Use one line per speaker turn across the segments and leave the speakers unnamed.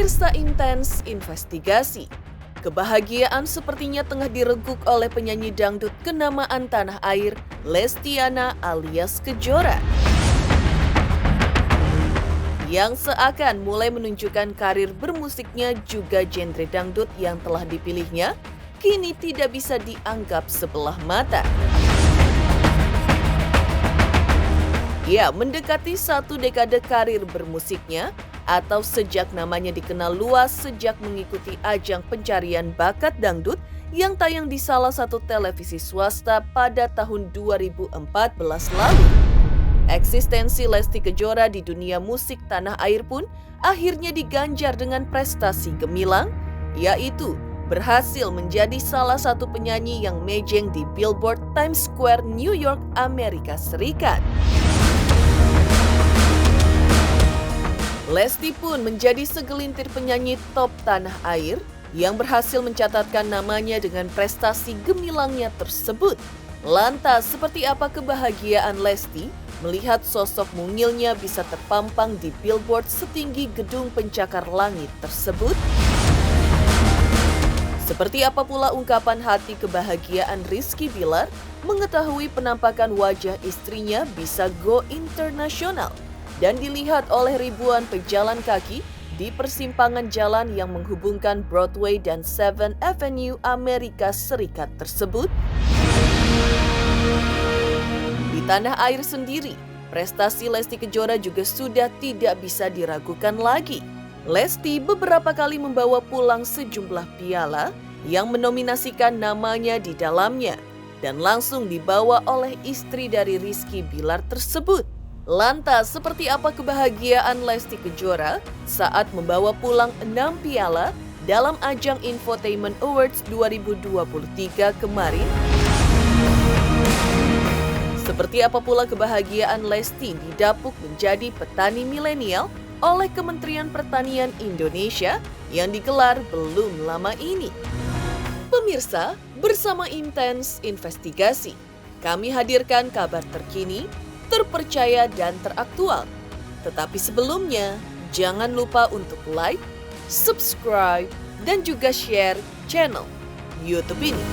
Pemirsa Intens Investigasi. Kebahagiaan sepertinya tengah direguk oleh penyanyi dangdut kenamaan tanah air, Lestiana alias Kejora. Yang seakan mulai menunjukkan karir bermusiknya juga genre dangdut yang telah dipilihnya, kini tidak bisa dianggap sebelah mata. Ya, mendekati 1 dekade karir bermusiknya, atau sejak namanya dikenal luas sejak mengikuti ajang pencarian bakat dangdut yang tayang di salah satu televisi swasta pada tahun 2014 lalu. Eksistensi Lesti Kejora di dunia musik tanah air pun akhirnya diganjar dengan prestasi gemilang, yaitu berhasil menjadi salah satu penyanyi yang mejeng di Billboard Times Square, New York, Amerika Serikat. Lesti pun menjadi segelintir penyanyi top tanah air yang berhasil mencatatkan namanya dengan prestasi gemilangnya tersebut. Lantas, seperti apa kebahagiaan Lesti melihat sosok mungilnya bisa terpampang di billboard setinggi gedung pencakar langit tersebut? Seperti apa pula ungkapan hati kebahagiaan Rizky Bilar mengetahui penampakan wajah istrinya bisa go internasional dan dilihat oleh ribuan pejalan kaki di persimpangan jalan yang menghubungkan Broadway dan 7th Avenue Amerika Serikat tersebut? Di tanah air sendiri, prestasi Lesti Kejora juga sudah tidak bisa diragukan lagi. Lesti beberapa kali membawa pulang sejumlah piala yang menominasikan namanya di dalamnya dan langsung dibawa oleh istri dari Rizky Bilar tersebut. Lantas, seperti apa kebahagiaan Lesti Kejora saat membawa pulang 6 piala dalam ajang Infotainment Awards 2023 kemarin? Seperti apa pula kebahagiaan Lesti didapuk menjadi petani milenial oleh Kementerian Pertanian Indonesia yang digelar belum lama ini? Pemirsa, bersama Intens Investigasi, kami hadirkan kabar terkini, terpercaya dan teraktual. Tetapi sebelumnya, jangan lupa untuk like, subscribe, dan juga share channel YouTube ini.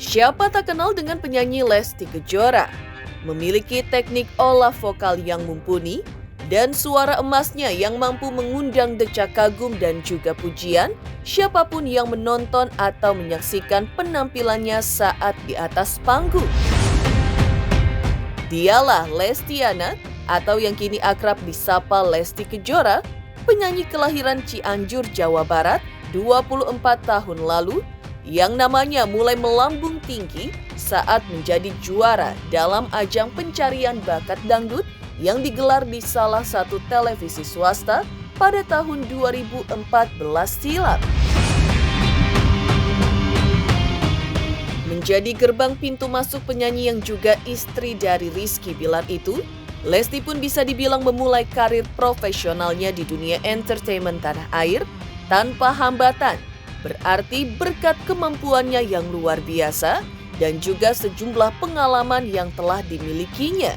Siapa tak kenal dengan penyanyi Lesti Kejora? Memiliki teknik olah vokal yang mumpuni dan suara emasnya yang mampu mengundang decak kagum dan juga pujian siapapun yang menonton atau menyaksikan penampilannya saat di atas panggung. Dialah Lestiana atau yang kini akrab disapa Lesti Kejora, penyanyi kelahiran Cianjur, Jawa Barat 24 tahun lalu, yang namanya mulai melambung tinggi saat menjadi juara dalam ajang pencarian bakat dangdut yang digelar di salah satu televisi swasta pada tahun 2014 silam. Menjadi gerbang pintu masuk penyanyi yang juga istri dari Rizky Bilar itu, Lesti pun bisa dibilang memulai karir profesionalnya di dunia entertainment tanah air tanpa hambatan. Berarti berkat kemampuannya yang luar biasa dan juga sejumlah pengalaman yang telah dimilikinya.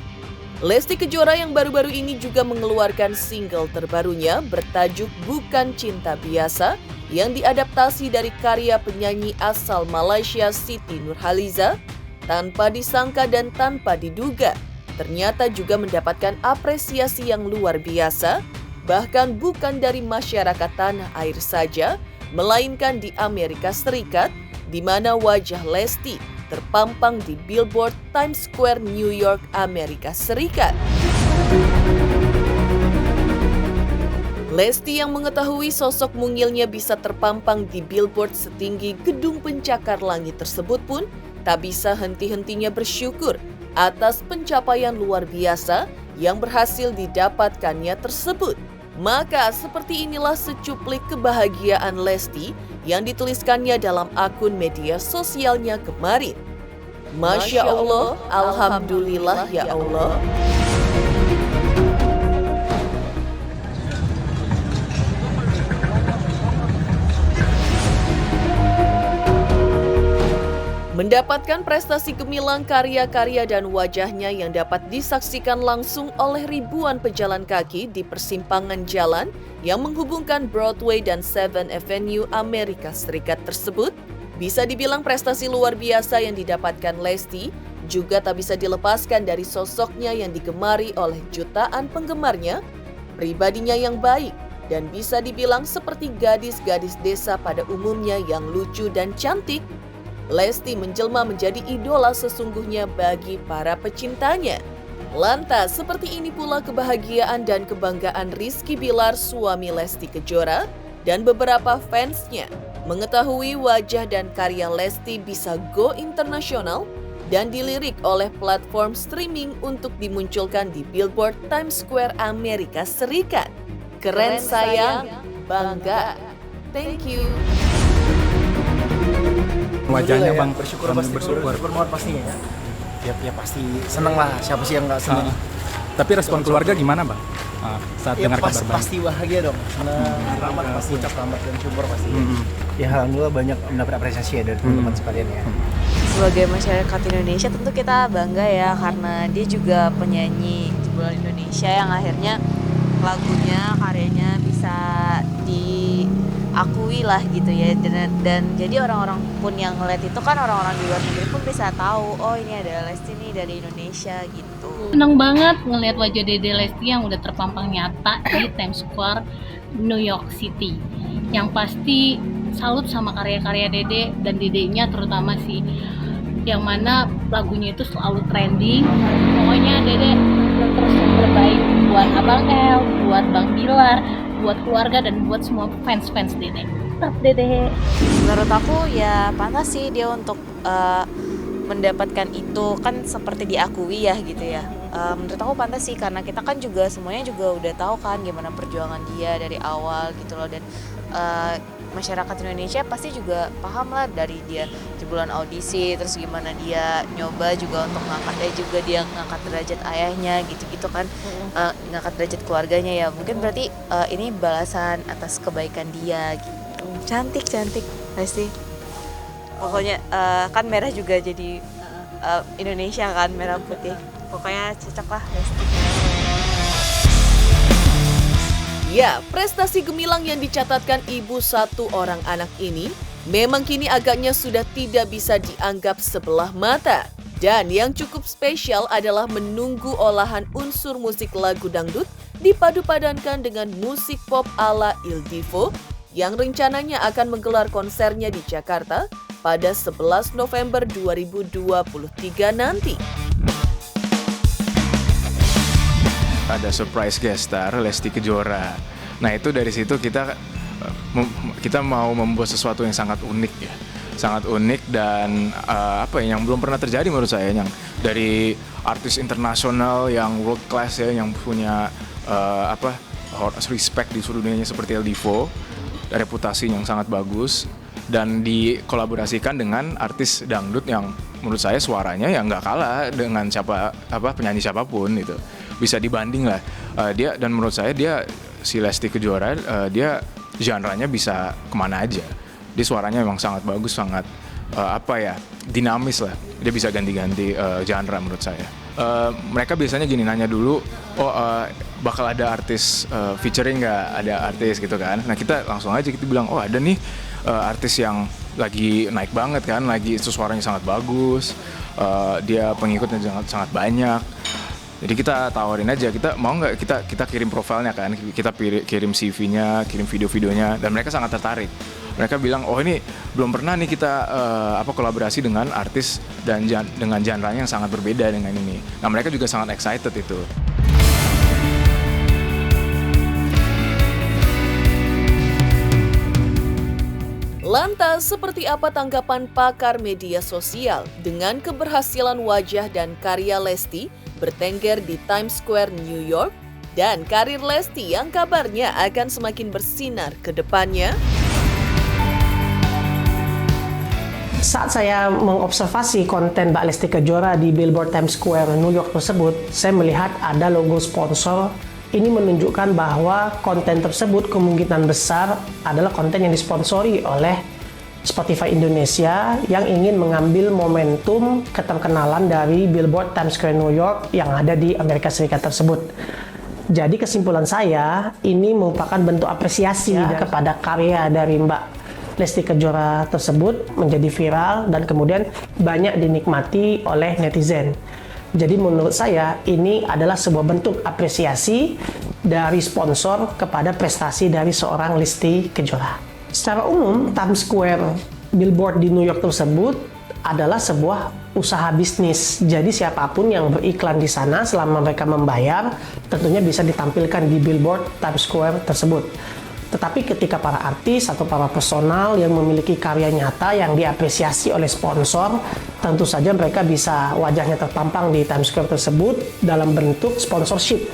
Lesti Kejora yang baru-baru ini juga mengeluarkan single terbarunya bertajuk Bukan Cinta Biasa yang diadaptasi dari karya penyanyi asal Malaysia Siti Nurhaliza. Tanpa disangka dan tanpa diduga, ternyata juga mendapatkan apresiasi yang luar biasa, bahkan bukan dari masyarakat tanah air saja, melainkan di Amerika Serikat, di mana wajah Lesti terpampang di Billboard Times Square, New York, Amerika Serikat. Lesti yang mengetahui sosok mungilnya bisa terpampang di billboard setinggi gedung pencakar langit tersebut pun tak bisa henti-hentinya bersyukur atas pencapaian luar biasa yang berhasil didapatkannya tersebut. Maka seperti inilah secuplik kebahagiaan Lesti yang dituliskannya dalam akun media sosialnya kemarin. Masya Allah, Alhamdulillah ya Allah. Mendapatkan prestasi gemilang karya-karya dan wajahnya yang dapat disaksikan langsung oleh ribuan pejalan kaki di persimpangan jalan yang menghubungkan Broadway dan 7th Avenue Amerika Serikat tersebut, bisa dibilang prestasi luar biasa yang didapatkan Lesti, juga tak bisa dilepaskan dari sosoknya yang digemari oleh jutaan penggemarnya, pribadinya yang baik, dan bisa dibilang seperti gadis-gadis desa pada umumnya yang lucu dan cantik. Lesti menjelma menjadi idola sesungguhnya bagi para pecintanya. Lantas, seperti ini pula kebahagiaan dan kebanggaan Rizky Bilar, suami Lesti Kejora, dan beberapa fansnya mengetahui wajah dan karya Lesti bisa go internasional dan dilirik oleh platform streaming untuk dimunculkan di Billboard Times Square Amerika Serikat. Keren sayang, bangga. Thank you.
Wajahnya Bang,
bersyukur pasti,
bersyukur
banget pastinya ya. Ya pasti seneng lah, siapa sih yang nggak seneng.
Tapi respon keluarga gimana Bang? Saat
Ya
dengar kabar Bang?
pasti bahagia dong, seneng, rahmat pasti, ucap rahmat dan syukur pasti. Ya alhamdulillah banyak mendapat apresiasi ya dari teman-teman sekalian ya.
Sebagai masyarakat Indonesia tentu kita bangga ya, karena dia juga penyanyi jebolan Indonesia yang akhirnya lagunya, karyanya bisa diakui lah gitu ya, dan jadi orang-orang pun yang ngeliat itu kan orang-orang di luar negeri pun bisa tahu, oh ini ada Lesti nih dari Indonesia gitu.
Seneng banget ngelihat wajah Dede Lesti yang udah terpampang nyata di Times Square, New York City. Yang pasti salut sama karya-karya Dede dan Dedenya terutama sih, yang mana lagunya itu selalu trending. Pokoknya Dede terus yang terbaik buat Abang El, buat Bang Bilar, buat keluarga, dan buat semua fans-fans Dede. Tetap Dede.
Menurut aku ya pantas sih dia untuk mendapatkan itu, kan seperti diakui ya gitu ya. Menurut aku pantas sih, karena kita kan juga semuanya juga udah tahu kan gimana perjuangan dia dari awal gitu loh, dan masyarakat Indonesia pasti juga paham lah dari dia jebolan audisi, terus gimana dia nyoba juga untuk ngangkat, juga dia ngangkat derajat ayahnya gitu-gitu kan, ngangkat derajat keluarganya ya. Mungkin berarti ini balasan atas kebaikan dia gitu. Cantik pasti. Pokoknya kan merah juga jadi Indonesia kan, merah putih. Pokoknya cocok lah Lesti.
Ya, prestasi gemilang yang dicatatkan ibu satu orang anak ini memang kini agaknya sudah tidak bisa dianggap sebelah mata. Dan yang cukup spesial adalah menunggu olahan unsur musik lagu dangdut dipadu-padankan dengan musik pop ala Il Divo yang rencananya akan menggelar konsernya di Jakarta pada 11 November 2023 nanti.
Ada surprise guest star Lesti Kejora. Nah itu dari situ kita mau membuat sesuatu yang sangat unik ya, sangat unik dan yang belum pernah terjadi menurut saya, yang dari artis internasional yang world class ya, yang punya respect di seluruh dunianya seperti El Divo, reputasi yang sangat bagus, dan dikolaborasikan dengan artis dangdut yang menurut saya suaranya ya nggak kalah dengan penyanyi siapapun gitu. Bisa dibanding lah dia, dan menurut saya si Lesti Kejora dia genre-nya bisa kemana aja. Dia suaranya memang sangat bagus, sangat dinamis lah. Dia bisa ganti-ganti genre menurut saya. Mereka biasanya gini, nanya dulu, bakal ada artis featuring nggak, ada artis gitu kan. Nah kita langsung aja kita bilang, ada nih artis yang lagi naik banget kan, lagi suaranya sangat bagus, dia pengikutnya sangat banyak. Jadi kita tawarin aja, kita mau nggak kita kirim profilnya kan, kita kirim CV-nya, kirim video-videonya, dan mereka sangat tertarik. Mereka bilang, ini belum pernah nih kita kolaborasi dengan artis dan dengan genre-nya yang sangat berbeda dengan ini. Nah mereka juga sangat excited itu.
Lantas, seperti apa tanggapan pakar media sosial dengan keberhasilan wajah dan karya Lesti bertengger di Times Square, New York, dan karir Lesti yang kabarnya akan semakin bersinar ke depannya?
Saat saya mengobservasi konten Mbak Lesti Kejora di billboard Times Square, New York tersebut, saya melihat ada logo sponsor. Ini menunjukkan bahwa konten tersebut kemungkinan besar adalah konten yang disponsori oleh Spotify Indonesia yang ingin mengambil momentum keterkenalan dari billboard Times Square New York yang ada di Amerika Serikat tersebut. Jadi kesimpulan saya, ini merupakan bentuk apresiasi kepada karya dari Mbak Lesti Kejora tersebut menjadi viral dan kemudian banyak dinikmati oleh netizen. Jadi menurut saya ini adalah sebuah bentuk apresiasi dari sponsor kepada prestasi dari seorang Lesti Kejora. Secara umum, Times Square billboard di New York tersebut adalah sebuah usaha bisnis. Jadi siapapun yang beriklan di sana selama mereka membayar tentunya bisa ditampilkan di billboard Times Square tersebut. Tetapi ketika para artis atau para personal yang memiliki karya nyata yang diapresiasi oleh sponsor, tentu saja mereka bisa wajahnya terpampang di Times Square tersebut dalam bentuk sponsorship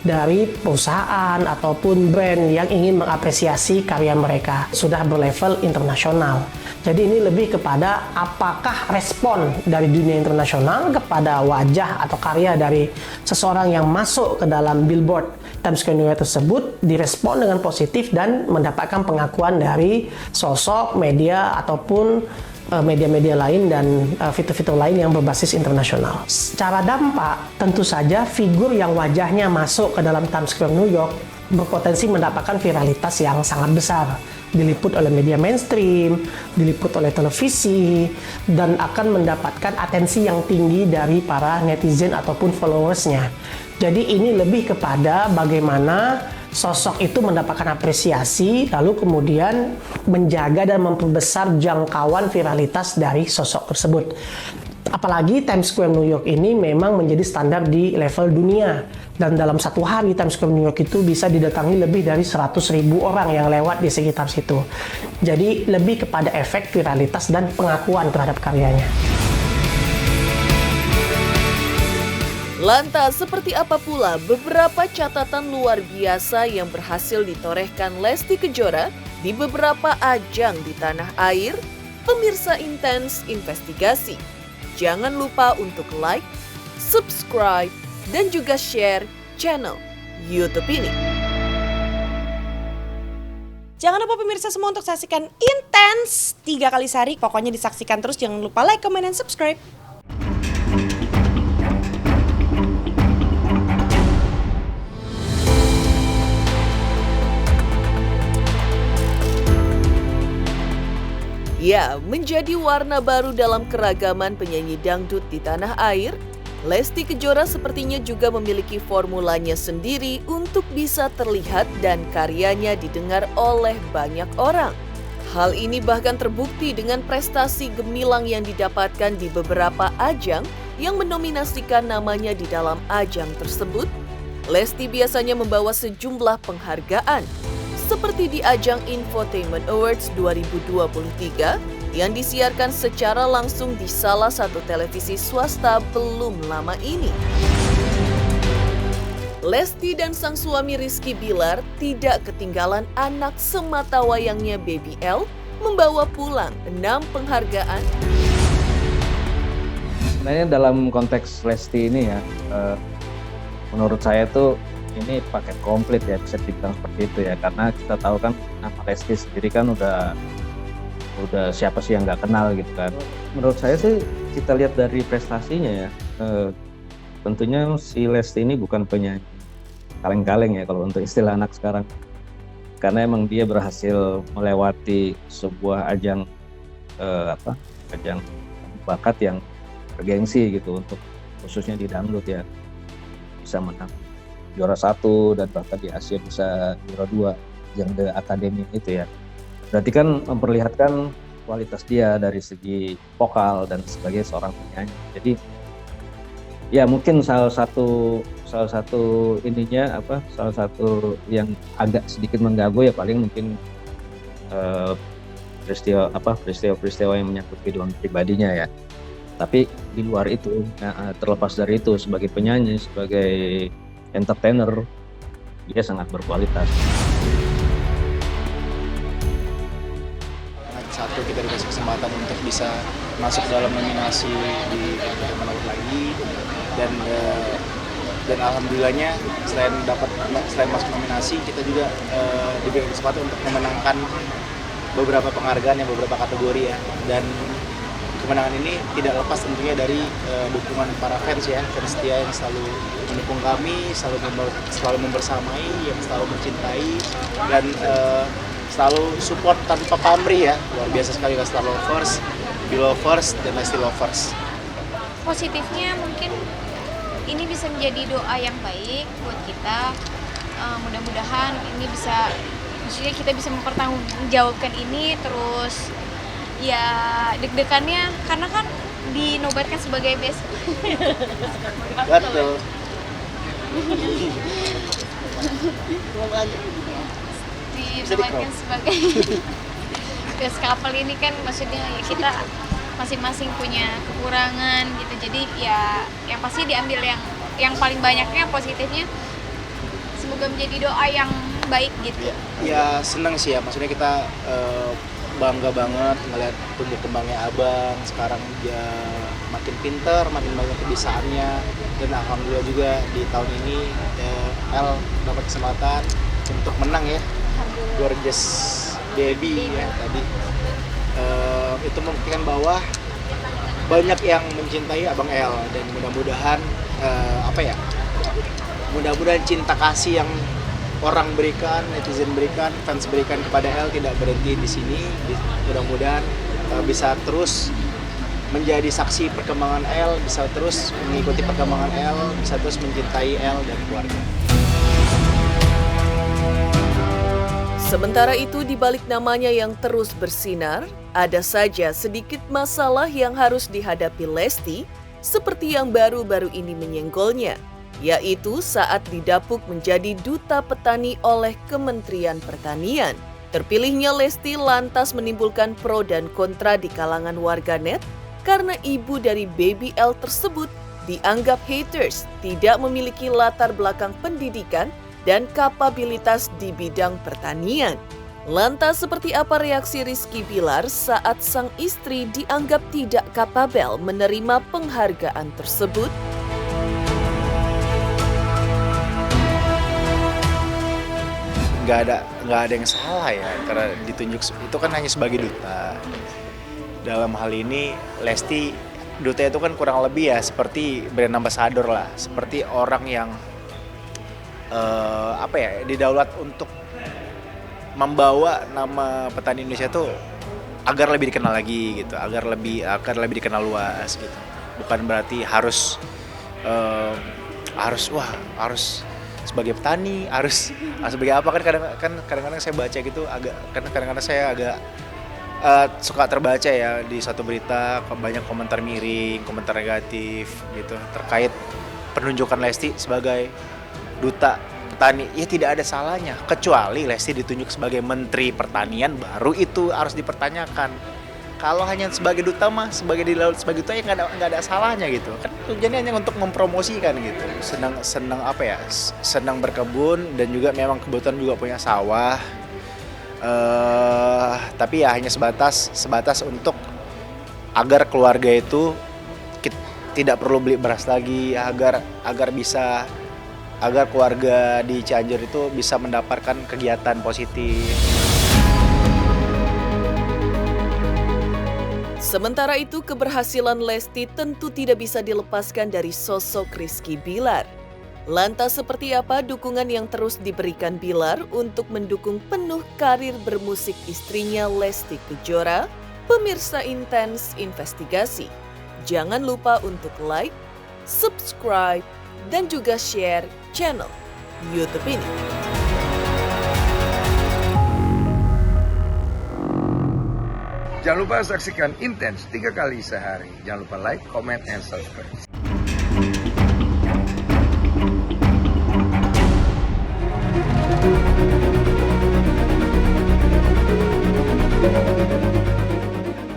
dari perusahaan ataupun brand yang ingin mengapresiasi karya mereka sudah berlevel internasional. Jadi ini lebih kepada apakah respon dari dunia internasional kepada wajah atau karya dari seseorang yang masuk ke dalam billboard Times Square New York tersebut direspon dengan positif dan mendapatkan pengakuan dari sosok media ataupun media-media lain dan fitur-fitur lain yang berbasis internasional. Secara dampak, tentu saja figur yang wajahnya masuk ke dalam Times Square New York berpotensi mendapatkan viralitas yang sangat besar. Diliput oleh media mainstream, diliput oleh televisi, dan akan mendapatkan atensi yang tinggi dari para netizen ataupun followersnya. Jadi ini lebih kepada bagaimana sosok itu mendapatkan apresiasi, lalu kemudian menjaga dan memperbesar jangkauan viralitas dari sosok tersebut. Apalagi Times Square New York ini memang menjadi standar di level dunia. Dan dalam satu hari Times Square New York itu bisa didatangi lebih dari 100.000 orang yang lewat di sekitar situ. Jadi lebih kepada efek viralitas dan pengakuan terhadap karyanya.
Lantas, seperti apa pula beberapa catatan luar biasa yang berhasil ditorehkan Lesti Kejora di beberapa ajang di tanah air? Pemirsa Intens Investigasi, jangan lupa untuk like, subscribe, dan juga share channel YouTube ini.
Jangan lupa pemirsa semua untuk saksikan Intens 3 kali sehari. Pokoknya disaksikan terus, jangan lupa like, comment, dan subscribe.
Ya, menjadi warna baru dalam keragaman penyanyi dangdut di tanah air, Lesti Kejora sepertinya juga memiliki formulanya sendiri untuk bisa terlihat dan karyanya didengar oleh banyak orang. Hal ini bahkan terbukti dengan prestasi gemilang yang didapatkan di beberapa ajang yang menominasikan namanya di dalam ajang tersebut. Lesti biasanya membawa sejumlah penghargaan, seperti di ajang Infotainment Awards 2023 yang disiarkan secara langsung di salah satu televisi swasta belum lama ini. Lesti dan sang suami Rizky Bilar tidak ketinggalan anak sematawayangnya Baby L membawa pulang 6 penghargaan.
Sebenarnya dalam konteks Lesti ini ya, menurut saya tuh ini paket komplit ya, bisa dibilang seperti itu ya, karena kita tahu kan nama Lesti sendiri kan udah siapa sih yang nggak kenal gitu kan. Menurut saya sih kita lihat dari prestasinya ya, tentunya si Lesti ini bukan penyanyi kaleng-kaleng ya kalau untuk istilah anak sekarang, karena emang dia berhasil melewati sebuah ajang ajang bakat yang bergengsi gitu, untuk khususnya di dangdut ya, bisa menang juara 1 dan bahkan di Asia bisa juara 2 yang The Academy itu ya. Berarti kan memperlihatkan kualitas dia dari segi vokal dan sebagai seorang penyanyi. Jadi ya mungkin salah satu ininya salah satu yang agak sedikit mengganggu ya paling mungkin peristiwa yang menyangkut kehidupan pribadinya ya. Tapi di luar itu, terlepas dari itu, sebagai penyanyi, sebagai entertainer, dia sangat berkualitas.
Satu
itu kita dikasih kesempatan untuk bisa masuk dalam nominasi di Entertainment Award lagi, dan alhamdulillahnya selain masuk nominasi, kita juga diberikan kesempatan untuk memenangkan beberapa penghargaan yang beberapa kategori ya, dan kemenangan ini tidak lepas tentunya dari dukungan para fans ya, fans setia yang selalu mendukung kami, selalu membersamai, yang selalu mencintai, dan selalu support tanpa pamrih ya. Luar biasa sekali Lestar Lovers, Belovers, dan Lesti Lovers.
Positifnya mungkin ini bisa menjadi doa yang baik buat kita. Mudah-mudahan ini bisa, maksudnya kita bisa mempertanggungjawabkan ini, terus ya deg-degannya karena kan dinobatkan sebagai best.
Betul.
Dinobatkan sebagai best couple ini kan, maksudnya ya kita masing-masing punya kekurangan gitu, jadi ya yang pasti diambil yang paling banyaknya positifnya, semoga menjadi doa yang baik gitu.
Ya senang sih ya, maksudnya kita bangga banget ngeliat tumbuh kembangnya Abang, sekarang dia makin pinter, makin banyak kebiasaannya, dan alhamdulillah juga di tahun ini El dapat kesempatan untuk menang ya, Gorgeous Baby ya tadi. Itu membuktikan bahwa banyak yang mencintai Abang El, dan mudah-mudahan mudah-mudahan cinta kasih yang orang berikan, netizen berikan, fans berikan kepada El tidak berhenti di sini. Mudah-mudahan bisa terus menjadi saksi perkembangan El, bisa terus mengikuti perkembangan El, bisa terus mencintai El dan keluarga.
Sementara itu, di balik namanya yang terus bersinar, ada saja sedikit masalah yang harus dihadapi Lesti, seperti yang baru-baru ini menyenggolnya, yaitu saat didapuk menjadi duta petani oleh Kementerian Pertanian. Terpilihnya Lesti lantas menimbulkan pro dan kontra di kalangan warganet karena ibu dari baby L tersebut dianggap haters, tidak memiliki latar belakang pendidikan dan kapabilitas di bidang pertanian. Lantas seperti apa reaksi Rizky Bilar saat sang istri dianggap tidak kapabel menerima penghargaan tersebut?
Nggak ada yang salah ya, karena ditunjuk itu kan hanya sebagai duta. Dalam hal ini Lesti, duta itu kan kurang lebih ya seperti brand ambassador lah, seperti orang yang didaulat untuk membawa nama petani Indonesia itu agar lebih dikenal lagi gitu, agar lebih dikenal luas gitu. Bukan berarti harus sebagai petani, harus sebagai apa, kan kadang-kadang saya baca gitu kadang-kadang saya agak suka terbaca ya di suatu berita banyak komentar miring, komentar negatif gitu terkait penunjukan Lesti sebagai duta petani. Ya tidak ada salahnya, kecuali Lesti ditunjuk sebagai Menteri Pertanian, baru itu harus dipertanyakan. Kalau hanya sebagai duta mah, sebagai duta ya nggak ada salahnya gitu. Kan tujuannya hanya untuk mempromosikan gitu. Senang berkebun, dan juga memang kebetulan juga punya sawah. Tapi ya hanya sebatas untuk agar keluarga itu tidak perlu beli beras lagi, agar keluarga di Cianjur itu bisa mendapatkan kegiatan positif.
Sementara itu, keberhasilan Lesti tentu tidak bisa dilepaskan dari sosok Rizky Bilar. Lantas seperti apa dukungan yang terus diberikan Bilar untuk mendukung penuh karir bermusik istrinya Lesti Kejora? Pemirsa Intens Investigasi, jangan lupa untuk like, subscribe, dan juga share channel YouTube ini.
Jangan lupa saksikan Intens 3 kali sehari. Jangan lupa like, comment, and subscribe.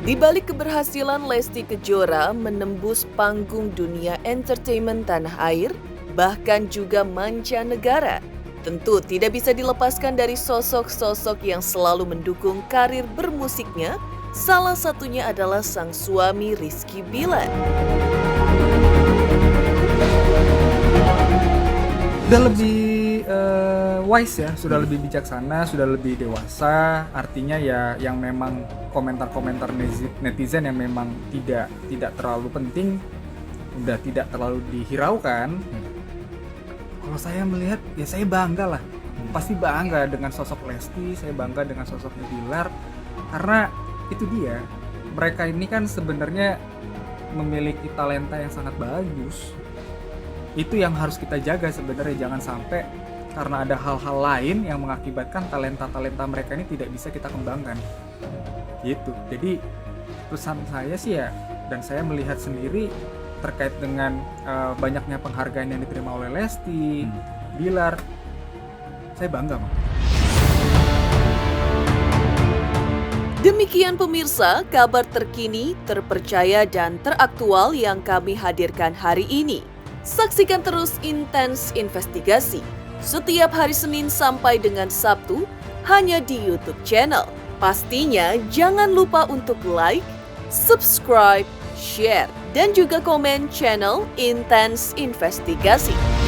Di balik keberhasilan Lesti Kejora menembus panggung dunia entertainment tanah air, bahkan juga mancanegara, tentu tidak bisa dilepaskan dari sosok-sosok yang selalu mendukung karir bermusiknya Salah satunya adalah sang suami Rizky Bilar.
Sudah lebih wise ya, sudah lebih bijaksana, sudah lebih dewasa. Artinya ya yang memang komentar-komentar netizen yang memang tidak terlalu penting, udah tidak terlalu dihiraukan. Kalau saya melihat ya saya bangga lah, pasti bangga dengan sosok Lesti, saya bangga dengan sosoknya Bilar, karena itu dia, mereka ini kan sebenarnya memiliki talenta yang sangat bagus. Itu yang harus kita jaga sebenarnya, jangan sampai karena ada hal-hal lain yang mengakibatkan talenta-talenta mereka ini tidak bisa kita kembangkan gitu. Jadi pesan saya sih ya, dan saya melihat sendiri terkait dengan banyaknya penghargaan yang diterima oleh Lesti, Bilar, saya bangga Bang.
Demikian pemirsa, kabar terkini, terpercaya dan teraktual yang kami hadirkan hari ini. Saksikan terus Intens Investigasi setiap hari Senin sampai dengan Sabtu hanya di YouTube channel. Pastinya jangan lupa untuk like, subscribe, share, dan juga komen channel Intens Investigasi.